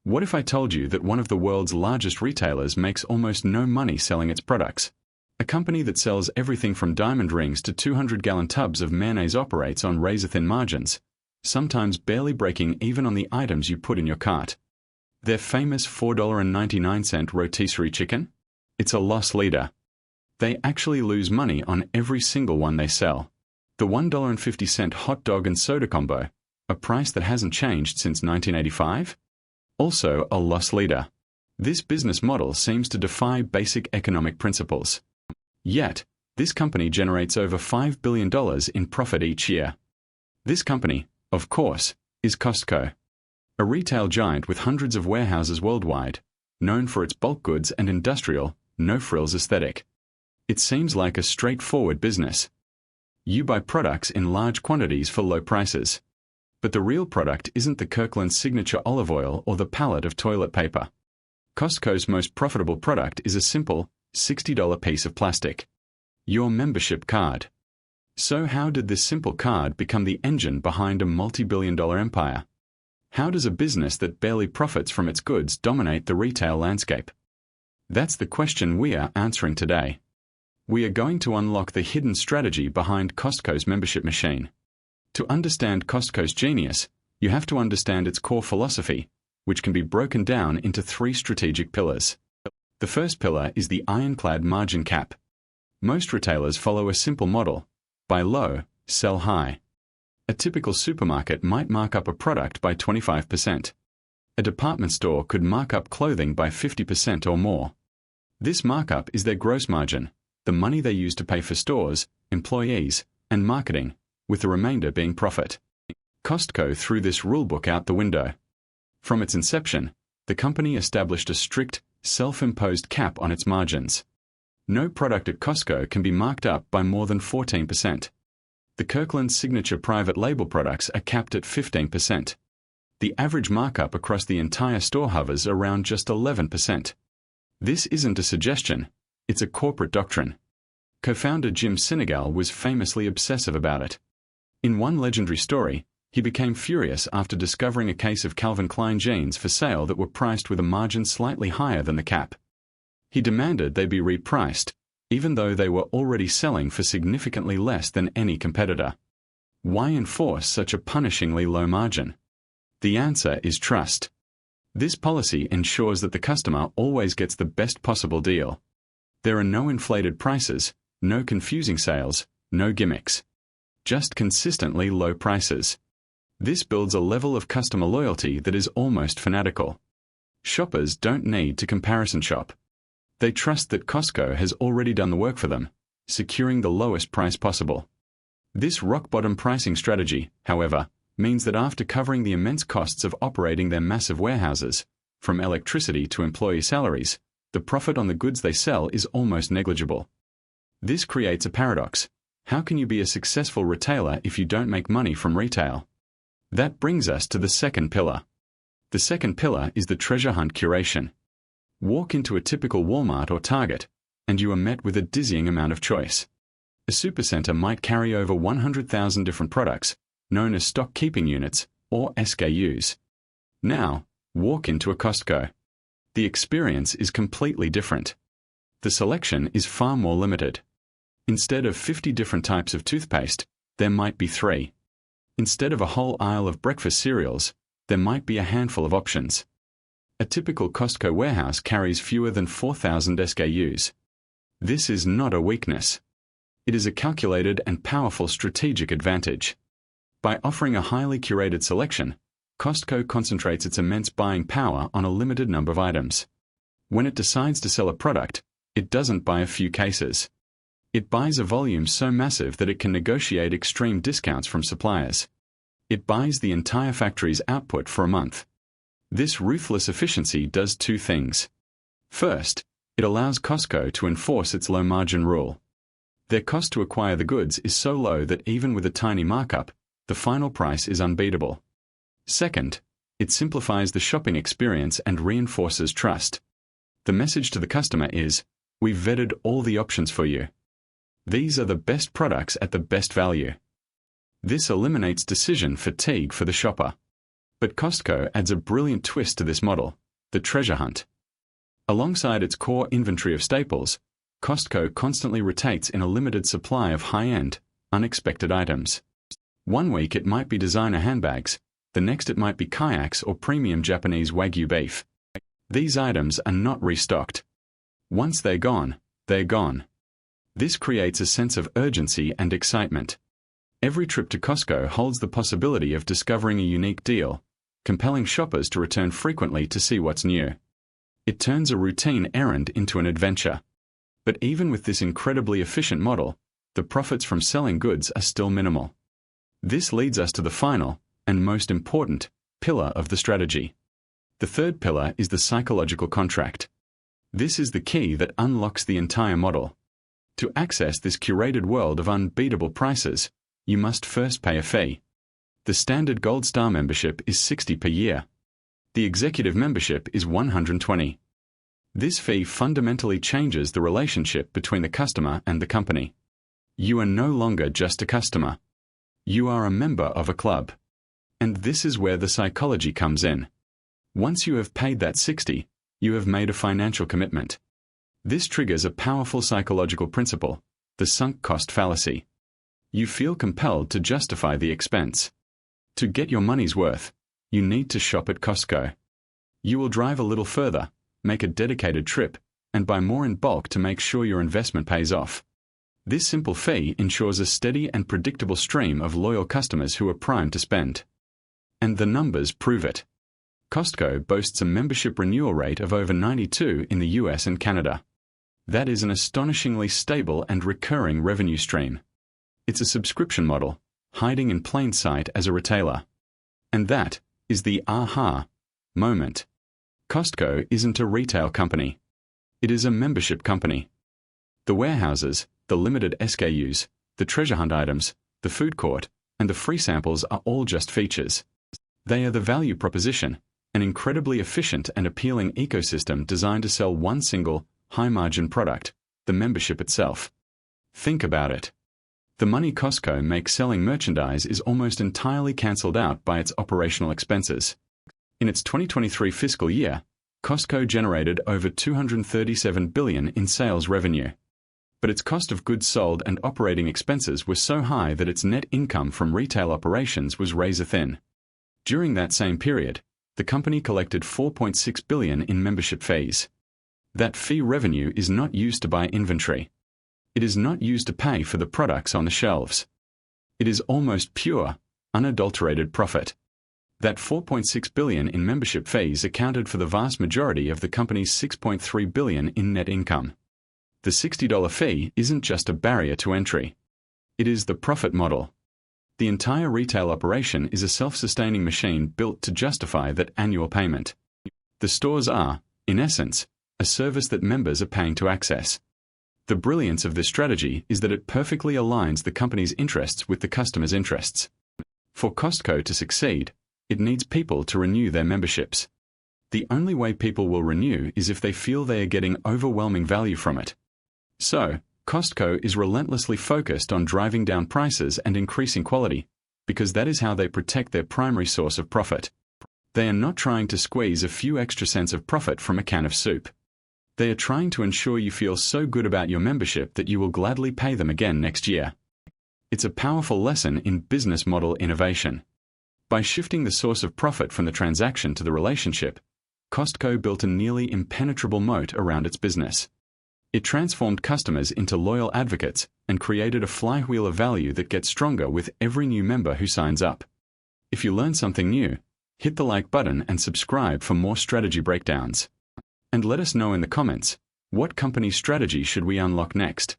What if I told you that one of the world's largest retailers makes almost no money selling its products? A company that sells everything from diamond rings to 200-gallon tubs of mayonnaise operates on razor-thin margins, sometimes barely breaking even on the items you put in your cart. Their famous $4.99 rotisserie chicken? It's a loss leader. They actually lose money on every single one they sell. The $1.50 hot dog and soda combo, a price that hasn't changed since 1985? Also a loss leader. This business model seems to defy basic economic principles. Yet, this company generates over $5 billion in profit each year. This company, of course, is Costco, a retail giant with hundreds of warehouses worldwide, known for its bulk goods and industrial, no-frills aesthetic. It seems like a straightforward business. You buy products in large quantities for low prices. But the real product isn't the Kirkland signature olive oil or the pallet of toilet paper. Costco's most profitable product is a simple, $60 piece of plastic. Your membership card. So how did this simple card become the engine behind a multi-billion-dollar empire? How does a business that barely profits from its goods dominate the retail landscape? That's the question we are answering today. We are going to unlock the hidden strategy behind Costco's membership machine. To understand Costco's genius, you have to understand its core philosophy, which can be broken down into three strategic pillars. The first pillar is the Iron-Clad Margin Cap. Most retailers follow a simple model: buy low, sell high. A typical supermarket might mark up a product by 25%. A department store could mark up clothing by 50% or more. This markup is their gross margin, the money they use to pay for stores, employees, and marketing, with the remainder being profit. Costco threw this rulebook out the window. From its inception, the company established a strict, self-imposed cap on its margins. No product at Costco can be marked up by more than 14%. The Kirkland signature private label products are capped at 15%. The average markup across the entire store hovers around just 11%. This isn't a suggestion, it's a corporate doctrine. Co-founder Jim Sinegal was famously obsessive about it. In one legendary story, he became furious after discovering a case of Calvin Klein jeans for sale that were priced with a margin slightly higher than the cap. He demanded they be repriced, even though they were already selling for significantly less than any competitor. Why enforce such a punishingly low margin? The answer is trust. This policy ensures that the customer always gets the best possible deal. There are no inflated prices, no confusing sales, no gimmicks. Just consistently low prices. This builds a level of customer loyalty that is almost fanatical. Shoppers don't need to comparison shop. They trust that Costco has already done the work for them, securing the lowest price possible. This rock-bottom pricing strategy, however, means that after covering the immense costs of operating their massive warehouses, from electricity to employee salaries, the profit on the goods they sell is almost negligible. This creates a paradox. How can you be a successful retailer if you don't make money from retail? That brings us to the second pillar. The second pillar is the Treasure Hunt Curation. Walk into a typical Walmart or Target, and you are met with a dizzying amount of choice. A supercenter might carry over 100,000 different products, known as stock keeping units, or SKUs. Now, walk into a Costco. The experience is completely different. The selection is far more limited. Instead of 50 different types of toothpaste, there might be 3. Instead of a whole aisle of breakfast cereals, there might be a handful of options. A typical Costco warehouse carries fewer than 4,000 SKUs. This is not a weakness. It is a calculated and powerful strategic advantage. By offering a highly curated selection, Costco concentrates its immense buying power on a limited number of items. When it decides to sell a product, it doesn't buy a few cases. It buys a volume so massive that it can negotiate extreme discounts from suppliers. It buys the entire factory's output for a month. This ruthless efficiency does 2 things. First, it allows Costco to enforce its low-margin rule. Their cost to acquire the goods is so low that even with a tiny markup, the final price is unbeatable. Second, it simplifies the shopping experience and reinforces trust. The message to the customer is, "We've vetted all the options for you. These are the best products at the best value." This eliminates decision fatigue for the shopper. But Costco adds a brilliant twist to this model, the treasure hunt. Alongside its core inventory of staples, Costco constantly rotates in a limited supply of high-end, unexpected items. One week it might be designer handbags, the next it might be kayaks or premium Japanese Wagyu beef. These items are not restocked. Once they're gone, they're gone. This creates a sense of urgency and excitement. Every trip to Costco holds the possibility of discovering a unique deal, compelling shoppers to return frequently to see what's new. It turns a routine errand into an adventure. But even with this incredibly efficient model, the profits from selling goods are still minimal. This leads us to the final, and most important, pillar of the strategy. The third pillar is the psychological contract. This is the key that unlocks the entire model. To access this curated world of unbeatable prices, you must first pay a fee. The standard Gold Star membership is $60 per year. The executive membership is $120. This fee fundamentally changes the relationship between the customer and the company. You are no longer just a customer. You are a member of a club. And this is where the psychology comes in. Once you have paid that $60, you have made a financial commitment. This triggers a powerful psychological principle, the sunk cost fallacy. You feel compelled to justify the expense. To get your money's worth, you need to shop at Costco. You will drive a little further, make a dedicated trip, and buy more in bulk to make sure your investment pays off. This simple fee ensures a steady and predictable stream of loyal customers who are primed to spend. And the numbers prove it. Costco boasts a membership renewal rate of over 92 in the US and Canada. That is an astonishingly stable and recurring revenue stream. It's a subscription model, hiding in plain sight as a retailer. And that is the aha moment. Costco isn't a retail company. It is a membership company. The warehouses, the limited SKUs, the treasure hunt items, the food court, and the free samples are all just features. They are the value proposition, an incredibly efficient and appealing ecosystem designed to sell one single, high-margin product, the membership itself. Think about it. The money Costco makes selling merchandise is almost entirely cancelled out by its operational expenses. In its 2023 fiscal year, Costco generated over $237 billion in sales revenue. But its cost of goods sold and operating expenses were so high that its net income from retail operations was razor-thin. During that same period, the company collected $4.6 billion in membership fees. That fee revenue is not used to buy inventory. It is not used to pay for the products on the shelves. It is almost pure, unadulterated profit. That $4.6 billion in membership fees accounted for the vast majority of the company's $6.3 billion in net income. The $60 fee isn't just a barrier to entry. It is the profit model. The entire retail operation is a self-sustaining machine built to justify that annual payment. The stores are, in essence, a service that members are paying to access. The brilliance of this strategy is that it perfectly aligns the company's interests with the customer's interests. For Costco to succeed, it needs people to renew their memberships. The only way people will renew is if they feel they are getting overwhelming value from it. So, Costco is relentlessly focused on driving down prices and increasing quality, because that is how they protect their primary source of profit. They are not trying to squeeze a few extra cents of profit from a can of soup. They are trying to ensure you feel so good about your membership that you will gladly pay them again next year. It's a powerful lesson in business model innovation. By shifting the source of profit from the transaction to the relationship, Costco built a nearly impenetrable moat around its business. It transformed customers into loyal advocates and created a flywheel of value that gets stronger with every new member who signs up. If you learned something new, hit the like button and subscribe for more strategy breakdowns. And let us know in the comments, what company strategy should we unlock next?